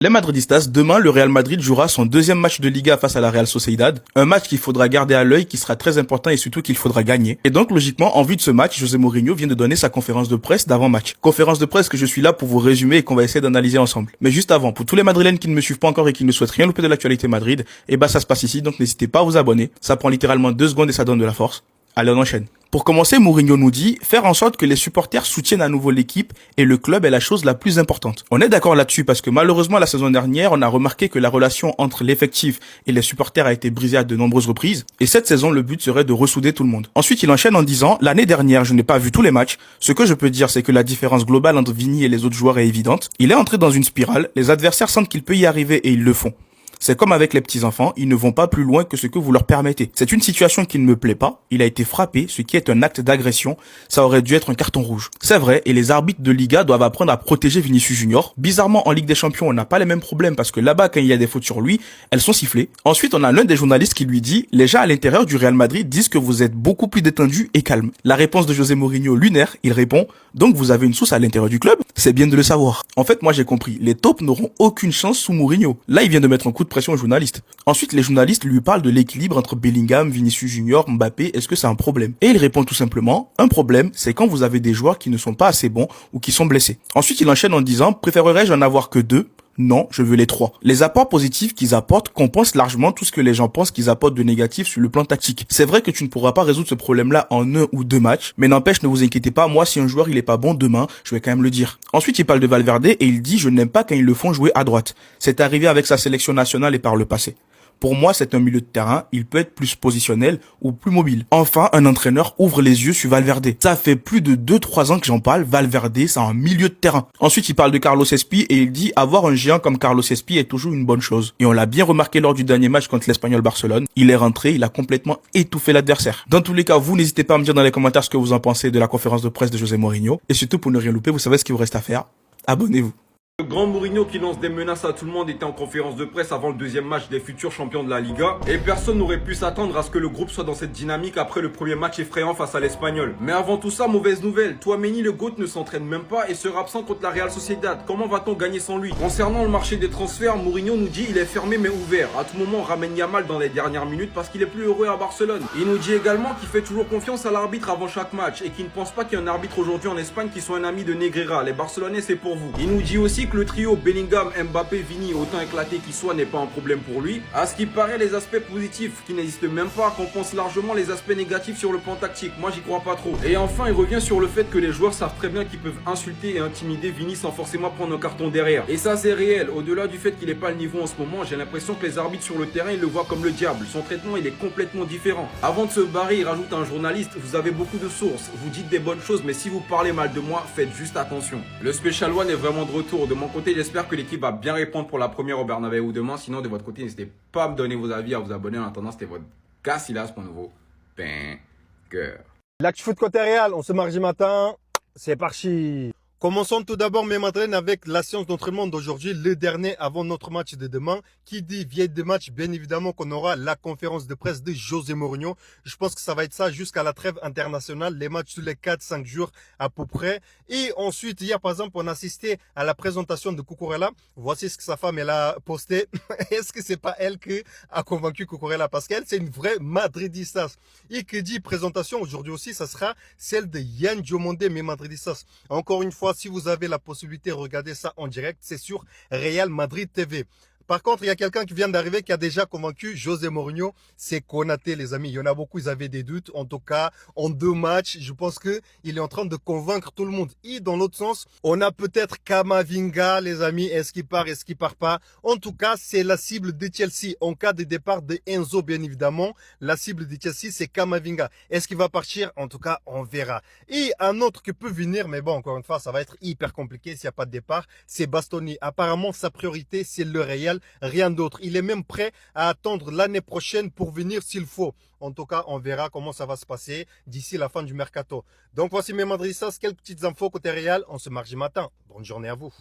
Les Madridistas, demain, le Real Madrid jouera son deuxième match de Liga face à la Real Sociedad. Un match qu'il faudra garder à l'œil, qui sera très important et surtout qu'il faudra gagner. Et donc, logiquement, en vue de ce match, José Mourinho vient de donner sa conférence de presse d'avant-match. Conférence de presse que je suis là pour vous résumer et qu'on va essayer d'analyser ensemble. Mais juste avant, pour tous les Madrilènes qui ne me suivent pas encore et qui ne souhaitent rien louper de l'actualité Madrid, ça se passe ici, donc n'hésitez pas à vous abonner. Ça prend littéralement 2 secondes et ça donne de la force. Allez, on enchaîne. Pour commencer, Mourinho nous dit faire en sorte que les supporters soutiennent à nouveau l'équipe et le club est la chose la plus importante. On est d'accord là-dessus parce que malheureusement la saison dernière, on a remarqué que la relation entre l'effectif et les supporters a été brisée à de nombreuses reprises et cette saison, le but serait de ressouder tout le monde. Ensuite, il enchaîne en disant l'année dernière, je n'ai pas vu tous les matchs. Ce que je peux dire, c'est que la différence globale entre Vini et les autres joueurs est évidente. Il est entré dans une spirale, les adversaires sentent qu'il peut y arriver et ils le font. C'est comme avec les petits-enfants, ils ne vont pas plus loin que ce que vous leur permettez. C'est une situation qui ne me plaît pas, il a été frappé, ce qui est un acte d'agression, ça aurait dû être un carton rouge. C'est vrai, et les arbitres de Liga doivent apprendre à protéger Vinicius Junior. Bizarrement, en Ligue des Champions, on n'a pas les mêmes problèmes parce que là-bas, quand il y a des fautes sur lui, elles sont sifflées. Ensuite, on a l'un des journalistes qui lui dit, les gens à l'intérieur du Real Madrid disent que vous êtes beaucoup plus détendu et calme. La réponse de José Mourinho lunaire, il répond, donc vous avez une source à l'intérieur du club? C'est bien de le savoir. En fait, moi j'ai compris, les taupes n'auront aucune chance sous Mourinho. Là, il vient de mettre un coup de pression aux journalistes. Ensuite, les journalistes lui parlent de l'équilibre entre Bellingham, Vinicius Junior, Mbappé, est-ce que c'est un problème? Et il répond tout simplement, un problème, c'est quand vous avez des joueurs qui ne sont pas assez bons ou qui sont blessés. Ensuite, il enchaîne en disant, préférerais-je en avoir que 2? Non, je veux les 3. Les apports positifs qu'ils apportent compensent largement tout ce que les gens pensent qu'ils apportent de négatif sur le plan tactique. C'est vrai que tu ne pourras pas résoudre ce problème-là en 1 ou 2 matchs, mais n'empêche, ne vous inquiétez pas, moi si un joueur il est pas bon demain, je vais quand même le dire. Ensuite, il parle de Valverde et il dit je n'aime pas quand ils le font jouer à droite. C'est arrivé avec sa sélection nationale et par le passé. Pour moi, c'est un milieu de terrain, il peut être plus positionnel ou plus mobile. Enfin, un entraîneur ouvre les yeux sur Valverde. Ça fait plus de 2-3 ans que j'en parle, Valverde, c'est un milieu de terrain. Ensuite, il parle de Carlos Espi et il dit avoir un géant comme Carlos Espi est toujours une bonne chose. Et on l'a bien remarqué lors du dernier match contre l'Espagnol Barcelone. Il est rentré, il a complètement étouffé l'adversaire. Dans tous les cas, vous n'hésitez pas à me dire dans les commentaires ce que vous en pensez de la conférence de presse de José Mourinho. Et surtout, pour ne rien louper, vous savez ce qu'il vous reste à faire. Abonnez-vous. Le grand Mourinho qui lance des menaces à tout le monde était en conférence de presse avant le deuxième match des futurs champions de la Liga. Et personne n'aurait pu s'attendre à ce que le groupe soit dans cette dynamique après le premier match effrayant face à l'Espagnol. Mais avant tout ça, mauvaise nouvelle. Tchouaméni le GOAT ne s'entraîne même pas et sera absent contre la Real Sociedad. Comment va-t-on gagner sans lui? Concernant le marché des transferts, Mourinho nous dit il est fermé mais ouvert. À tout moment, on ramène Yamal dans les dernières minutes parce qu'il est plus heureux à Barcelone. Il nous dit également qu'il fait toujours confiance à l'arbitre avant chaque match et qu'il ne pense pas qu'il y ait un arbitre aujourd'hui en Espagne qui soit un ami de Negreira. Les Barcelonais, c'est pour vous. Il nous dit aussi que le trio Bellingham, Mbappé, Vini, autant éclaté qu'il soit, n'est pas un problème pour lui. À ce qui paraît, les aspects positifs, qui n'existent même pas, compensent largement les aspects négatifs sur le plan tactique. Moi, j'y crois pas trop. Et enfin, il revient sur le fait que les joueurs savent très bien qu'ils peuvent insulter et intimider Vini sans forcément prendre un carton derrière. Et ça, c'est réel. Au-delà du fait qu'il n'est pas le niveau en ce moment, j'ai l'impression que les arbitres sur le terrain, ils le voient comme le diable. Son traitement, il est complètement différent. Avant de se barrer, il rajoute un journaliste, vous avez beaucoup de sources, vous dites des bonnes choses, mais si vous parlez mal de moi, faites juste attention. Le Special One est vraiment de retour. De mon côté, j'espère que l'équipe va bien répondre pour la première au Bernabéu demain. Sinon, de votre côté, n'hésitez pas à me donner vos avis, à vous abonner. En attendant, c'était votre Casillas pour un nouveau Banger. L'actu foot côté Real, on se mardi matin, c'est parti. Commençons tout d'abord, mes madrilènes, avec la séance d'entraînement d'aujourd'hui, le dernier avant notre match de demain. Qui dit vieille de match, bien évidemment qu'on aura la conférence de presse de José Mourinho. Je pense que ça va être ça jusqu'à la trêve internationale, les matchs tous les 4-5 jours à peu près. Et ensuite, hier par exemple, on a assisté à la présentation de Cucurella. Voici ce que sa femme elle a posté. Est-ce que c'est pas elle qui a convaincu Cucurella? Parce qu'elle, c'est une vraie madridistas. Et que dit présentation aujourd'hui aussi, ça sera celle de Yann Diomandé, mes madridistas. Encore une fois, si vous avez la possibilité de regarder ça en direct, c'est sur Real Madrid TV. Par contre, il y a quelqu'un qui vient d'arriver qui a déjà convaincu José Mourinho, c'est Konaté, les amis. Il y en a beaucoup, ils avaient des doutes. En tout cas, en 2 matchs, je pense que il est en train de convaincre tout le monde. Et dans l'autre sens, on a peut-être Kamavinga, les amis. Est-ce qu'il part, est-ce qu'il part pas? En tout cas, c'est la cible de Chelsea. En cas de départ de Enzo, bien évidemment, la cible de Chelsea, c'est Kamavinga. Est-ce qu'il va partir? En tout cas, on verra. Et un autre qui peut venir, mais bon, encore une fois, ça va être hyper compliqué s'il n'y a pas de départ, c'est Bastoni. Apparemment, sa priorité, c'est le Real. Rien d'autre. Il est même prêt à attendre l'année prochaine pour venir s'il faut. En tout cas, on verra comment ça va se passer d'ici la fin du mercato. Donc voici mes madridistas, quelques petites infos côté Real. On se mardi matin. Bonne journée à vous.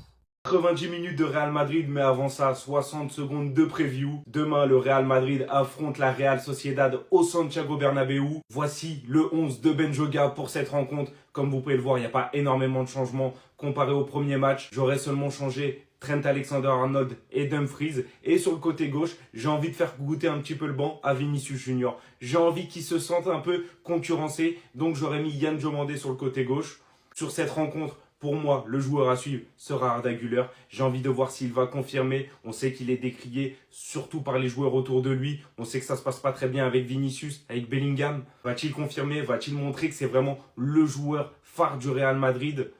90 minutes de Real Madrid, mais avant ça, 60 secondes de preview. Demain, le Real Madrid affronte la Real Sociedad au Santiago Bernabéu. Voici le 11 de Benjoga pour cette rencontre. Comme vous pouvez le voir, il n'y a pas énormément de changements comparé au premier match. J'aurais seulement changé Trent Alexander-Arnold et Dumfries. Et sur le côté gauche, j'ai envie de faire goûter un petit peu le banc à Vinicius Junior. J'ai envie qu'il se sente un peu concurrencé, donc j'aurais mis Yann Diomandé sur le côté gauche. Sur cette rencontre, pour moi, le joueur à suivre sera Arda Güler. J'ai envie de voir s'il va confirmer. On sait qu'il est décrié, surtout par les joueurs autour de lui. On sait que ça se passe pas très bien avec Vinicius, avec Bellingham. Va-t-il confirmer? Va-t-il montrer que c'est vraiment le joueur phare du Real Madrid?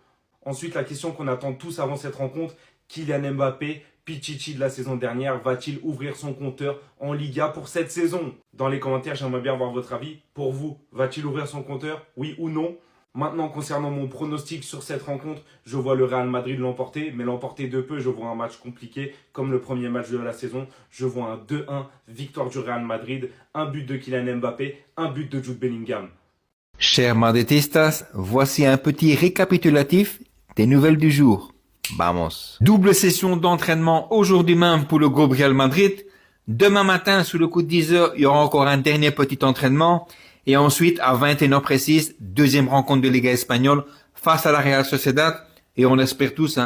Ensuite, la question qu'on attend tous avant cette rencontre, Kylian Mbappé, Pichichi de la saison dernière, va-t-il ouvrir son compteur en Liga pour cette saison? Dans les commentaires, j'aimerais bien avoir votre avis. Pour vous, va-t-il ouvrir son compteur? Oui ou non? Maintenant, concernant mon pronostic sur cette rencontre, je vois le Real Madrid l'emporter, mais l'emporter de peu, je vois un match compliqué, comme le premier match de la saison. Je vois un 2-1, victoire du Real Madrid, un but de Kylian Mbappé, un but de Jude Bellingham. Chers madridistas, voici un petit récapitulatif des nouvelles du jour. Vamos. Double session d'entraînement aujourd'hui même pour le groupe Real Madrid. Demain matin, sous le coup de 10h, il y aura encore un dernier petit entraînement. Et ensuite, à 21h précise, deuxième rencontre de Liga espagnole face à la Real Sociedad. Et on espère tous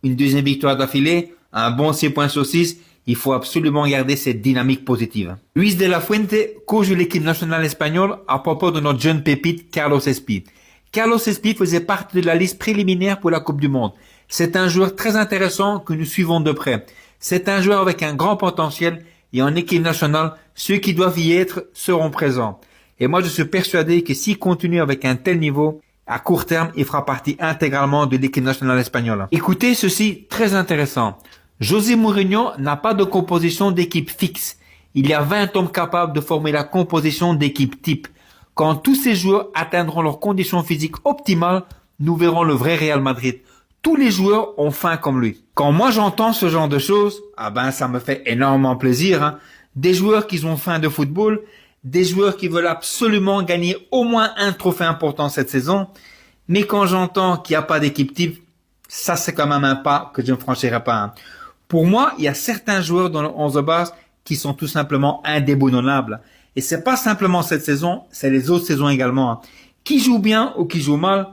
une deuxième victoire d'affilée, un bon 6 points sur 6. Il faut absolument garder cette dynamique positive. Luis de la Fuente, coach de l'équipe nationale espagnole, à propos de notre jeune pépite Carlos Espí. Carlos Espí faisait partie de la liste préliminaire pour la Coupe du Monde. C'est un joueur très intéressant que nous suivons de près. C'est un joueur avec un grand potentiel et en équipe nationale, ceux qui doivent y être seront présents. Et moi, je suis persuadé que s'il continue avec un tel niveau, à court terme, il fera partie intégralement de l'équipe nationale espagnole. Écoutez ceci, très intéressant. José Mourinho n'a pas de composition d'équipe fixe. Il y a 20 hommes capables de former la composition d'équipe type. Quand tous ces joueurs atteindront leurs conditions physiques optimales, nous verrons le vrai Real Madrid. Tous les joueurs ont faim comme lui. Quand moi j'entends ce genre de choses, ça me fait énormément plaisir. Des joueurs qui ont faim de football, des joueurs qui veulent absolument gagner au moins un trophée important cette saison. Mais quand j'entends qu'il n'y a pas d'équipe type, ça c'est quand même un pas que je ne franchirai pas. Pour moi, il y a certains joueurs dans le 11 de base qui sont tout simplement indéboulonnables. Et c'est pas simplement cette saison, c'est les autres saisons également. Qui jouent bien ou qui jouent mal,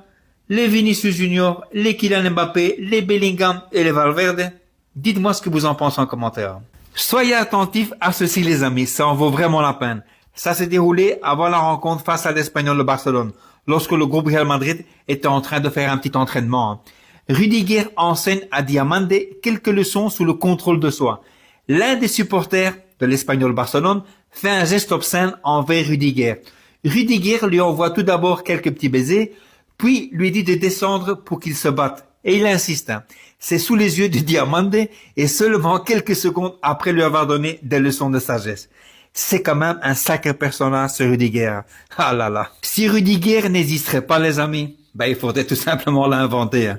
les Vinicius Junior, les Kylian Mbappé, les Bellingham et les Valverde. Dites-moi ce que vous en pensez en commentaire. Soyez attentifs à ceci les amis, ça en vaut vraiment la peine. Ça s'est déroulé avant la rencontre face à l'Espagnol de Barcelone, lorsque le groupe Real Madrid était en train de faire un petit entraînement. Rudiger enseigne à Diamandé quelques leçons sous le contrôle de soi. L'un des supporters de l'Espagnol Barcelone fait un geste obscène envers Rudiger. Rudiger lui envoie tout d'abord quelques petits baisers, puis lui dit de descendre pour qu'il se batte. Et il insiste. C'est sous les yeux de Diamandé et seulement quelques secondes après lui avoir donné des leçons de sagesse. C'est quand même un sacré personnage ce Rudiger. Ah là là. Si Rudiger n'existerait pas les amis, il faudrait tout simplement l'inventer.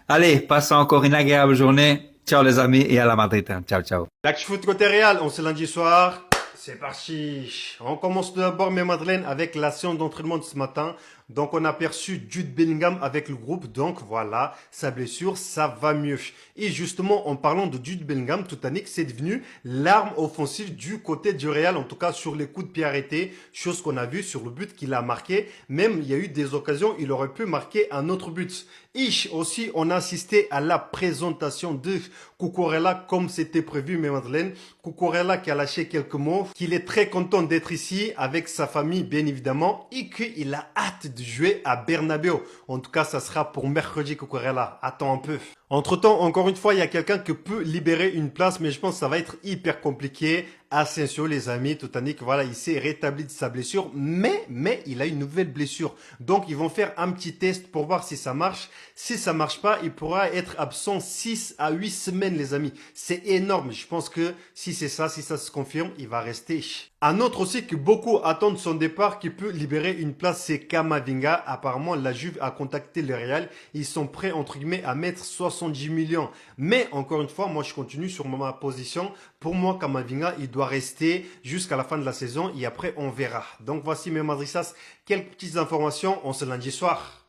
Allez, passez encore une agréable journée. Ciao les amis et à la Madrid. Ciao, ciao. L'actu foot côté Real, on se lundi soir. C'est parti. On commence tout d'abord, mes Madeleines, avec la séance d'entraînement de ce matin. Donc, on a aperçu Jude Bellingham avec le groupe. Donc, voilà, sa blessure, ça va mieux. Et justement, en parlant de Jude Bellingham, Toutanic, c'est devenu l'arme offensive du côté du Real, en tout cas sur les coups de pied arrêtés, chose qu'on a vu sur le but qu'il a marqué. Même, il y a eu des occasions, il aurait pu marquer un autre but. Et aussi, on a assisté à la présentation de Cucurella comme c'était prévu, mes Madeleines. Cucurella qui a lâché quelques mots, qu'il est très content d'être ici avec sa famille, bien évidemment, et qu'il a hâte de jouer à Bernabéu. En tout cas, ça sera pour mercredi, Cucurella. Attends un peu. Entre-temps, encore une fois, il y a quelqu'un qui peut libérer une place, mais je pense que ça va être hyper compliqué. Asensio, les amis, Totanic, voilà, il s'est rétabli de sa blessure, mais il a une nouvelle blessure. Donc, ils vont faire un petit test pour voir si ça marche. Si ça marche pas, il pourra être absent 6 à 8 semaines, les amis. C'est énorme. Je pense que si ça se confirme, il va rester. Un autre aussi que beaucoup attendent son départ, qui peut libérer une place, c'est Camavinga. Apparemment, la Juve a contacté le Real. Ils sont prêts, entre guillemets, à mettre 70 millions. Mais, encore une fois, moi, je continue sur ma position. Pour moi, Camavinga, il doit rester jusqu'à la fin de la saison et après, on verra. Donc, voici mes madrissas, quelques petites informations. On se lundi soir.